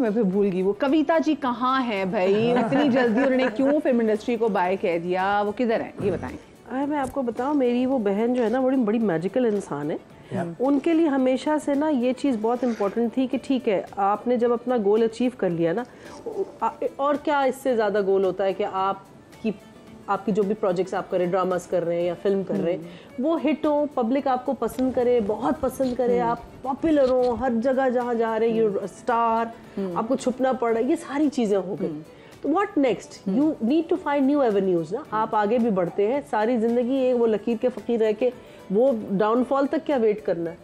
मैं फिर भूल गई, वो कविता जी कहाँ हैं भाई? इतनी जल्दी उन्होंने क्यों फिल्म इंडस्ट्री को बाय कह दिया? वो किधर है ये बताएं। मैं आपको बताऊं, मेरी वो बहन जो है ना बड़ी बड़ी मैजिकल इंसान है। उनके लिए हमेशा से ना ये चीज़ बहुत इम्पोर्टेंट थी कि ठीक है, आपने जब अपना गोल अचीव कर लिया ना, और क्या इससे ज़्यादा गोल होता है कि आपकी जो भी प्रोजेक्ट्स आप कर रहे हैं, ड्रामास कर रहे हैं या फिल्म कर रहे हैं, वो हिट हो, पब्लिक आपको पसंद करे, बहुत पसंद करे, आप पॉपुलर हो, हर जगह जहाँ जा रहे हैं यू स्टार, आपको छुपना पड़ रहा है, ये सारी चीज़ें हो गई। तो what next? You need to find new avenues ना। आप आगे भी बढ़ते हैं, सारी जिंदगी एक वो लकीर के फकीर रह के वो डाउनफॉल तक क्या वेट करना है?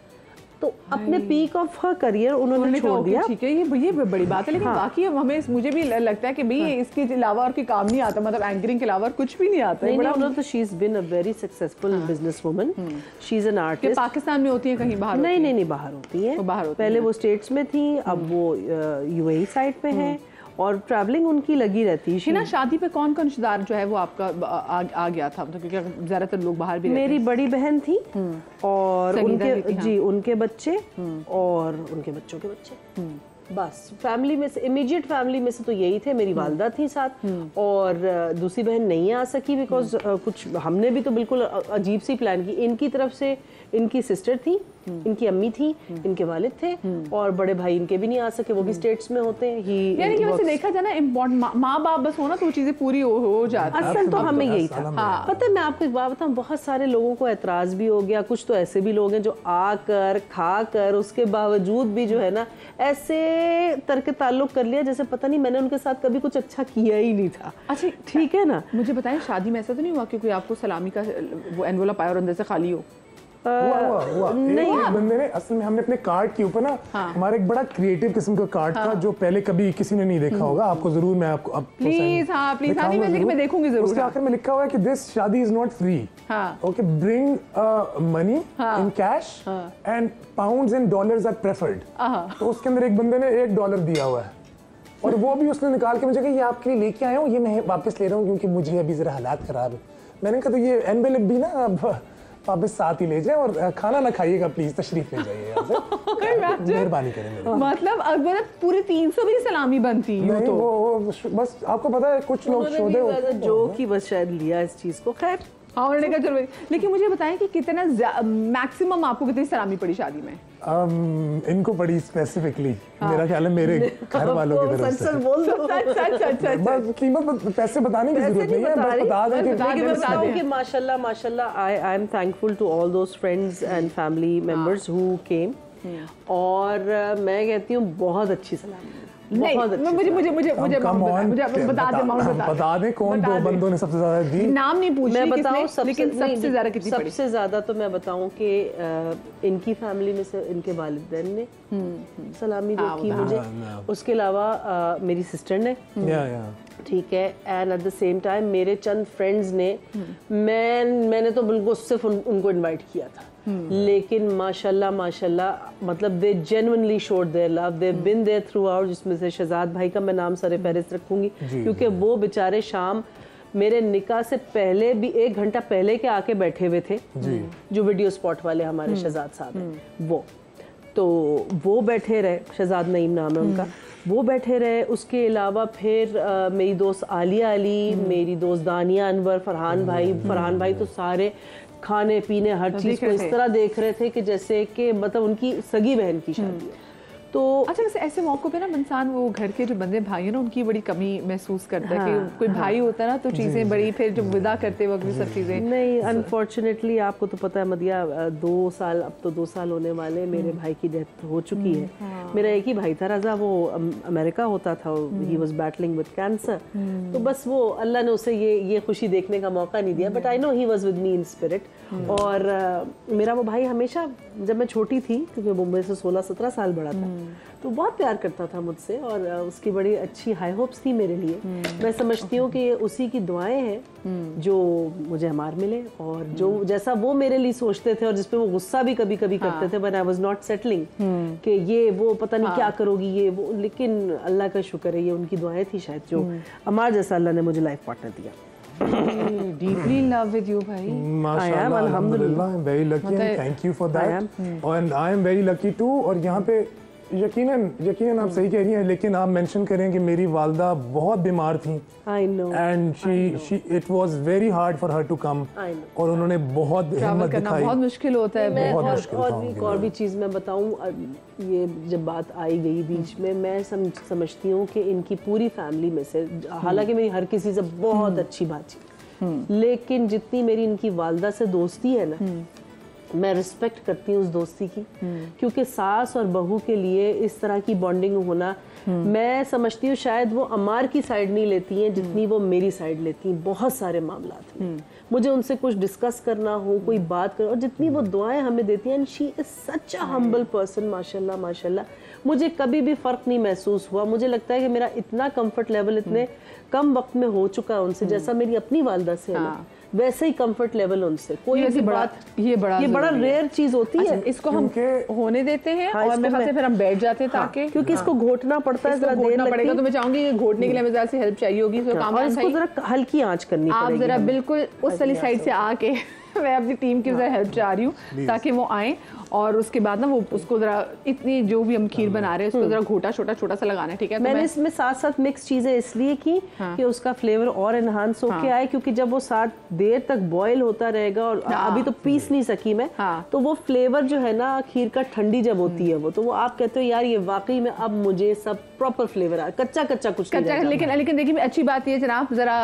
तो अपने पीक ऑफ हर करियर उन्होंने छोड़ दिया। ठीक है, ये बड़ी बात है, लेकिन बाकी हमें मुझे भी लगता है कि भाई इसके अलावा और कोई काम नहीं आता, मतलब एंकरिंग के अलावा कुछ भी नहीं आता है। नहीं, तो she is been a very successful business woman, she is an artist. Pakistan में होती है कहीं बाहर? नहीं, बाहर होती है। पहले वो स्टेट्स में थी, अब वो यूएई साइड पे है और ट्रैवलिंग उनकी लगी रहती है ना। शादी पे कौन कौन रिश्तेदार जो है वो आपका आ गया था, मतलब क्योंकि ज्यादातर लोग बाहर भी मेरी बड़ी बहन थी और उनके बच्चे और उनके बच्चों के बच्चे, बस फैमिली में से, इमीडिएट फैमिली में से तो यही थे। मेरी वालदा थी साथ, और दूसरी बहन नहीं आ सकी बिकॉज कुछ हमने भी तो बिल्कुल अजीब सी प्लान की। इनकी तरफ से इनकी सिस्टर थी, इनकी अम्मी थी, इनके वालिद थे, और बड़े भाई इनके भी नहीं आ सके, वो भी स्टेट्स में होते हैं। यानी कि वैसे देखा जाए ना, इम्पोर्टेंट माँ बाप बस हो ना तो वो चीजें पूरी हो जाती है। असल तो हमें यही था। पता है, मैं आपको एक बात बताऊं, बहुत सारे लोगों को एतराज भी हो गया। कुछ तो ऐसे भी लोग हैं जो आकर खाकर उसके बावजूद भी जो है ना ऐसे तर्क ताल्लुक कर लिया जैसे पता नहीं मैंने उनके साथ कभी कुछ अच्छा किया ही नहीं था। अच्छा ठीक है ना। मुझे बताएं, शादी में ऐसा तो नहीं हुआ कि कोई आपको सलामी का वो एनवलप आया और अंदर से खाली हो? हुआ। नहीं, एक बंदे ने, असल में हमने अपने कार्ड के ऊपर ना, हमारा एक बड़ा क्रिएटिव किस्म का कार्ड था जो पहले कभी किसी ने नहीं देखा होगा। आपको जरूर, मैं आपको अब प्लीज मैं देखूंगी जरूर। उसके आखिर में लिखा हुआ है कि दिस शादी is not free, okay, bring money in cash and pounds and dollars are preferred. तो उसके अंदर एक बंदे ने $1 दिया हुआ है, और वो भी उसने निकाल के मुझे कहा ये आपके लिए लेके आया हूँ, ये मैं वापस ले रहा हूँ क्योंकि मुझे अभी जरा हालात खराब है। मैंने कहा तो ये एनवेलप भी ना वापस साथ ही ले जाए, और खाना ना खाइएगा प्लीज, तशरीफ ले जाइए यहाँ से, मेहरबानी करें। मतलब अगर पूरे 300 भी सलामी बनती नहीं, तो वो बस आपको पता है कुछ लोग शोधे जो कि बस शायद लिया इस चीज को। खैर हाँ, उन्होंने कहा चलो। लेकिन मुझे बताएं कि कितना मैक्सिमम आपको कितनी सलामी पड़ी शादी में? इनको पड़ी स्पेसिफिकली, मेरा ख्याल है मेरे घर वालों की तरफ से। बोल दो, बस कीमत पैसे बताने की जरूरत नहीं है, बस बता दें कि माशाल्लाह I am thankful to all those friends and family members who came, और मैं कहती हूँ बहुत अच्छी सलामी। मुझे बता दें कौन दो बंदों ने सबसे ज्यादा दी। नाम नहीं पूछ मैं बताऊं, लेकिन सबसे ज्यादा कितनी पड़ी? सबसे ज्यादा तो मैं बताऊं कि इनकी फैमिली में से इनके वालिदैन ने सलामी जो की मुझे, उसके अलावा मेरी सिस्टर ने, ठीक है, and at the same time मेरे चंद फ्रेंड्स ने। मैंने तो बिल्कुल सिर्फ उनको इनवाइट किया था, लेकिन माशाल्लाह मतलब they genuinely showed their love, they been there throughout, जिसमें से शहजाद भाई का मैं नाम सरे फहरिस्त रखूंगी क्योंकि वो बेचारे शाम मेरे निकाह से पहले भी 1 घंटा पहले के आके बैठे हुए थे, जो वीडियो स्पॉट वाले हमारे शहजाद साहब हैं, वो बैठे रहे, शहजाद नईम नाम है उनका, वो बैठे रहे। उसके अलावा फिर मेरी दोस्त आलिया अली, मेरी दोस्त दानिया अनवर, फरहान भाई तो सारे खाने पीने हर चीज को इस तरह देख रहे थे कि जैसे कि मतलब उनकी सगी बहन की शादी है। तो अच्छा, वैसे ऐसे मौकों पे ना इंसान वो घर के जो बंदे भाई हैं ना उनकी बड़ी कमी महसूस करता है कि कोई भाई होता है ना तो चीजें बड़ी, फिर जो विदा करते वक्त भी सब चीजें नहीं। अनफॉर्चुनेटली आपको तो पता है मदिया, 2 साल, अब तो 2 साल होने वाले, मेरे भाई की डेथ हो चुकी है। मेरा एक ही भाई था रजा, वो अमेरिका होता था, he was battling with cancer. तो बस वो अल्लाह ने उसे ये खुशी देखने का मौका नहीं दिया, but I know he was with me in spirit. और मेरा वो भाई हमेशा, जब मैं छोटी थी, क्योंकि मुंबई से 16-17 साल बड़ा था, तो बहुत प्यार करता था मुझसे, और उसकी बड़ी अच्छी हाई होप्स थी मेरे लिए। मैं समझती हूँ कि उसी की दुआएं हैं जो मुझे हमार मिले, और जो जैसा वो मेरे लिए सोचते थे और जिसपे वो गुस्सा भी कभी कभी करते थे, but I was not settling कि ये वो पता नहीं क्या करोगी ये वो, लेकिन अल्लाह का शुक्र है ये उनकी दुआएं थी शायद जो हमारे जैसा अल्लाह ने मुझे लाइफ पार्टनर दिया। Deeply in love with you, भाई. Alhamdulillah, I'm very lucky and thank you for that. And I am very lucky too. और यहाँ पे यकीनन आप सही कह रही हैं, लेकिन आप मेंशन करें कि मेरी वालदा बहुत बीमार थी and she it was very hard for her to come, और उन्होंने बहुत हिम्मत दिखाई। बहुत मुश्किल होता है। और भी चीज़ मैं बताऊं, ये जब बात आई गई बीच में, मैं समझती हूँ कि इनकी पूरी फैमिली में से, हालांकि मेरी हर किसी से बहुत अच्छी बातचीत, लेकिन जितनी मेरी इनकी वालदा से दोस्ती है ना, मैं रिस्पेक्ट करती हूँ उस दोस्ती की, क्योंकि सास और बहू के लिए इस तरह की बॉन्डिंग होना, मैं समझती हूँ शायद वो अमार की साइड नहीं लेती हैं जितनी वो मेरी साइड लेती हैं बहुत सारे मामलात में। मुझे उनसे कुछ डिस्कस करना हो, कोई बात करो, और जितनी वो दुआएं हमें देती हैं, she is such a humble person, माशाल्लाह माशाल्लाह। मुझे कभी भी फ़र्क नहीं महसूस हुआ। मुझे लगता है कि मेरा इतना कंफर्ट लेवल इतने कम वक्त में हो चुका है उनसे, जैसा मेरी अपनी वालदा से है, वैसे ही कंफर्ट लेवल उनसे। कोई ऐसी बात, ये बड़ा रेयर चीज होती है। इसको हम होने देते हैं और मेरे ख्याल से फिर हम बैठ जाते हैं, ताकि क्योंकि इसको घोटना पड़ता है, जरा देर पड़ेगा, तो मैं चाहूंगी घोटने के लिए हमें ज़रा सी हेल्प चाहिए होगी। तो काम इसको जरा हल्की आंच करनी पड़ेगी। आप जरा बिल्कुल उस वाली साइड से आके मैं अपनी टीम की जरा हेल्प चाह रही हूँ ताकि वो आए, और उसके बाद ना वो उसको जरा इतनी जो भी हम खीर बना रहे हैं उसको जरा घोटा छोटा सा लगाना है, ठीक है। तो मैंने इसमें साथ साथ मिक्स चीजें इसलिए की कि उसका फ्लेवर और एनहांस होके आए, क्योंकि जब वो साथ देर तक बॉईल होता रहेगा, और अभी तो पीस नहीं सकी मैं, तो वो फ्लेवर जो है ना खीर का ठंडी जब होती है वो, तो वो आप कहते हो यार ये वाकई में अब मुझे सब प्रॉपर फ्लेवर आ, कच्चा कुछ नहीं। लेकिन देखिए अच्छी बात ये जनाब, जरा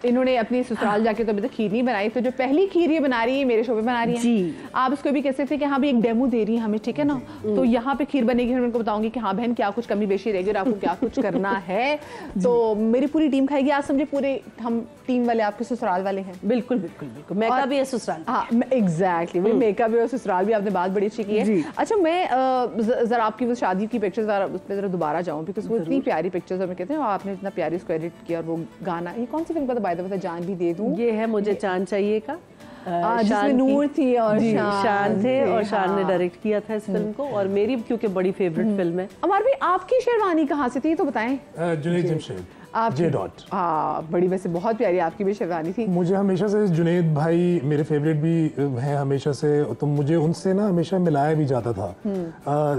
इन्होंने अपनी ससुराल जाके तो अभी तक खीर नहीं बनाई, तो जो पहली खीर ये बना रही है मेरे शो पे बना रही है, आप इसको भी कह सकते हैं कि हाँ भी एक डेमो दे रही है हमें, ठीक है ना। तो यहाँ पे खीर बनेगी, मैं उनको बताऊंगी कि हाँ बहन क्या कुछ कमी बेशी रहेगी और आपको क्या कुछ करना है। तो मेरी पूरी टीम खाएगी आज, समझे पूरे हम टीम वाले आपके ससुराल वाले हैं। बिल्कुल बिल्कुल बिल्कुल, मेकअप भी है ससुराल। हाँ एग्जैक्टली, मेकअप भी और ससुराल भी, आपने बात बड़ी अच्छी की है। अच्छा मैं जरा आपकी वो शादी की पिक्चर्स उस पर जरा दोबारा जाऊँ, बिकॉज वो इतनी प्यारी पिक्चर्स हमें कहते हैं, आपने इतना प्यारी उसको एडिट किया, और वो गाना, ये कौन सी फिल्म का था बाय द वे, जान भी दे दूँ, ये है मुझे चांद चाहिए का, जिसमें नूर थी और शान थे, और शान ने डायरेक्ट किया था इस फिल्म को, और मेरी क्योंकि बड़ी फेवरेट फिल्म है। अमर भाई आपकी शेरवानी कहाँ से थी तो बताएं। Junaid Jamshed J dot. हाँ बड़ी, वैसे बहुत प्यारी आपकी भी शेरवानी थी। मुझे हमेशा से जुनैद भाई मेरे फेवरेट भी हैं हमेशा से, तो मुझे उनसे ना हमेशा मिलाया भी जाता था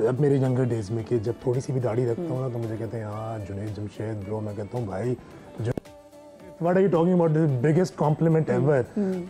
अब मेरे यंगर डेज में, कि जब थोड़ी सी भी दाढ़ी रखता हूँ ना तो मुझे कहते हैं हाँ जुनैद जमशेद ब्रो। मैं कहता हूँ भाई What are you talking about? The biggest compliment ever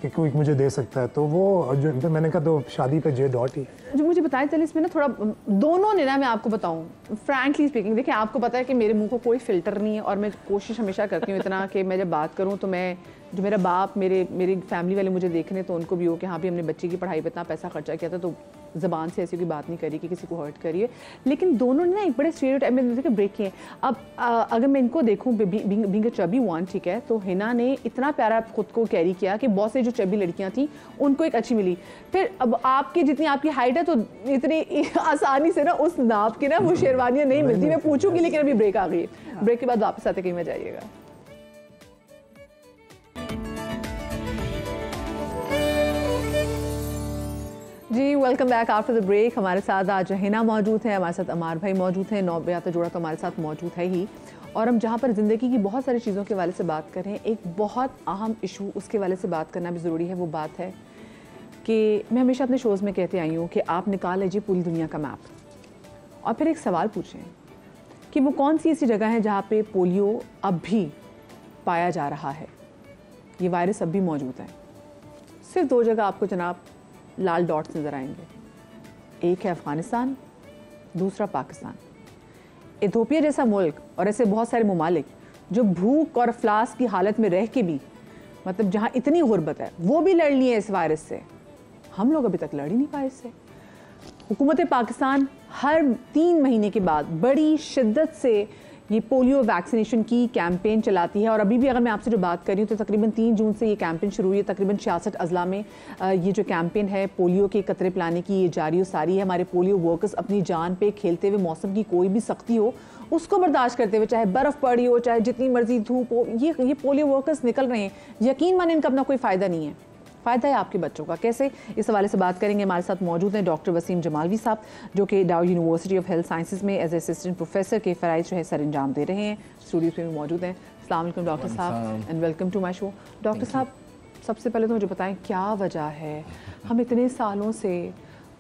कि कोई मुझे दे सकता है, तो वो जो फिर मैंने कहा तो शादी पे जे डॉट ही। जो मुझे बताएं चलिए इसमें ना थोड़ा दोनों ने ना, मैं आपको बताऊं फ्रैंकली स्पीकिंग, देखिए आपको पता है कि मेरे मुंह को कोई फिल्टर नहीं है, और मैं कोशिश हमेशा करती हूँ इतना कि मैं जब बात करूँ तो मैं, जो मेरा बाप मेरी फैमिली वाले मुझे देख रहे हैं तो उनको भी हो कि हाँ भी हमने बच्चे की पढ़ाई पर इतना पैसा खर्चा किया था, तो ज़बान से ऐसी कोई बात नहीं करी कि किसी को हर्ट करिए। लेकिन दोनों ने ना एक बड़े स्टीरियोटाइप में देखिए ब्रेक किए। अब अगर मैं इनको देखूँ बीइंग अ चबी वन, ठीक है, तो हिना ने इतना प्यारा खुद को कैरी किया कि बहुत से जो चबी लड़कियाँ थी उनको एक अच्छी मिली। फिर अब आपकी जितनी आपकी हाइट है तो इतनी आसानी से ना उस नाप की ना वो शेरवानियाँ नहीं मिलती। मैं पूछूंगी, लेकिन अभी ब्रेक आ गई, ब्रेक के बाद वापस आते कहीं में जाइएगा। जी welcome back after the break. हमारे साथ आज हिना मौजूद है, हमारे साथ अमार भाई मौजूद हैं, नौबियात जोड़ा तो हमारे साथ मौजूद है ही, और हम जहाँ पर ज़िंदगी की बहुत सारी चीज़ों के वाले से बात कर रहे हैं, एक बहुत अहम इशू उसके वाले से बात करना भी ज़रूरी है। वो बात है कि मैं हमेशा अपने शोज़ में कहते आई हूँ कि आप निकाल लीजिए पूरी दुनिया का मैप और फिर एक सवाल पूछें कि वो कौन सी ऐसी जगह है जहाँ पे पोलियो अब भी पाया जा रहा है, ये वायरस अब भी मौजूद है। सिर्फ दो जगह आपको जनाब लाल डॉट्स नज़र आएंगे, एक है अफ़गानिस्तान, दूसरा पाकिस्तान। इथियोपिया जैसा मुल्क और ऐसे बहुत सारे ममालिक जो भूख और अफलास की हालत में रह के भी, मतलब जहाँ इतनी गुर्बत है, वो भी लड़ लिए इस वायरस से। हम लोग अभी तक लड़ ही नहीं पाए इससे। हुकूमत पाकिस्तान हर 3 महीने के बाद बड़ी शिद्दत से ये पोलियो वैक्सीनेशन की कैंपेन चलाती है, और अभी भी अगर मैं आपसे जो बात कर रही हूँ तो तकरीबन 3 जून से ये कैंपेन शुरू हुई है। तकरीबन 66 अजला में ये जो कैंपेन है पोलियो के कतरे पिलाने की, ये जारी और सारी है। हमारे पोलियो वर्कर्स अपनी जान पे खेलते हुए, मौसम की कोई भी सख्ती हो उसको बर्दाश्त करते हुए, चाहे बर्फ़ पड़ी हो, चाहे जितनी मर्जी धूप हो, ये पोलियो वर्कर्स निकल रहे हैं। यकीन माने इनका अपना कोई फ़ायदा नहीं है, फ़ायदा है आपके बच्चों का। कैसे, इस हवाले से बात करेंगे। हमारे साथ मौजूद हैं डॉक्टर वसीम जमालवी साहब, जो कि डाउ यूनिवर्सिटी ऑफ हेल्थ साइंसेज में एज असिस्टेंट प्रोफेसर के फ़राइज़ जो है सर अंजाम दे रहे हैं। स्टूडियो में भी मौजूद हैं। अस्सलाम वालेकुम डॉक्टर साहब and welcome to my show. Doctor साहब, सबसे पहले तो मुझे बताएं क्या वजह है हम इतने सालों से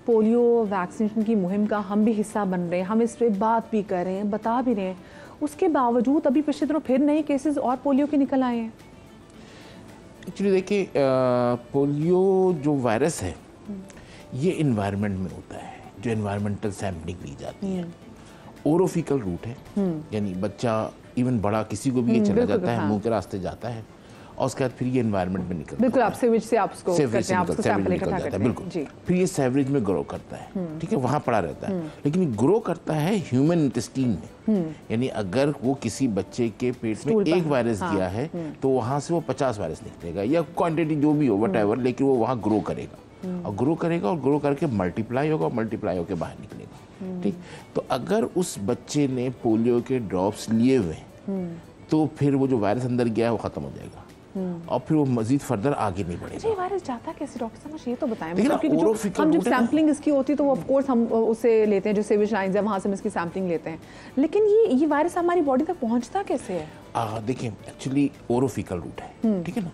पोलियो वैक्सीनेशन की मुहिम का हम भी हिस्सा बन रहे हैं, हम इस पे बात भी कर रहे हैं, बता भी रहे हैं, उसके बावजूद अभी पिछले दिनों फिर नए केसेस और पोलियो के निकल आए हैं। एक्चुअली देखिए, पोलियो जो वायरस है ये इन्वायरमेंट में होता है, जो इन्वायरमेंटल सैम्पलिंग ली जाती है, ओरोफिकल रूट है, यानी बच्चा इवन बड़ा किसी को भी ये चला जाता है, मुंह के रास्ते जाता है और उसके बाद फिर ये एनवायरनमेंट में निकलता है। बिल्कुल, आप सीवेज से आप उसको करते हैं, आप उसको सैंपल इकट्ठा करते हैं। बिल्कुल, फिर ये सेवरेज में ग्रो करता है, ठीक है, वहाँ पड़ा रहता है, लेकिन ग्रो करता है ह्यूमन इंटेस्टाइन में, यानी अगर वो किसी बच्चे के पेट में एक वायरस दिया है तो वहाँ से वो 50 वायरस निकलेगा या क्वांटिटी जो भी हो व्हाटएवर, लेकिन वो वहाँ ग्रो करेगा और ग्रो करेगा और ग्रो करके मल्टीप्लाई होगा और मल्टीप्लाई होकर बाहर निकलेगा। ठीक, तो अगर उस बच्चे ने पोलियो के ड्रॉप्स लिए हुए तो फिर वो जो वायरस अंदर गया है वो खत्म हो जाएगा और फिर वो मजीद फर्दर आगे नहीं बढ़ेगा। ये वायरस जाता कैसे डॉक्टर साहब, मुझे ये तो बताएं। मतलब कि हम जब सैम्पलिंग इसकी होती है तो ऑफ कोर्स हम उसे लेते हैं, जो सीवेज लाइंस है वहाँ से हम इसकी सैम्पलिंग लेते हैं, लेकिन ये वायरस हमारी बॉडी तक पहुँचता कैसे है? देखिए, एक्चुअली ओरोफिकल रूट है, ठीक है ना,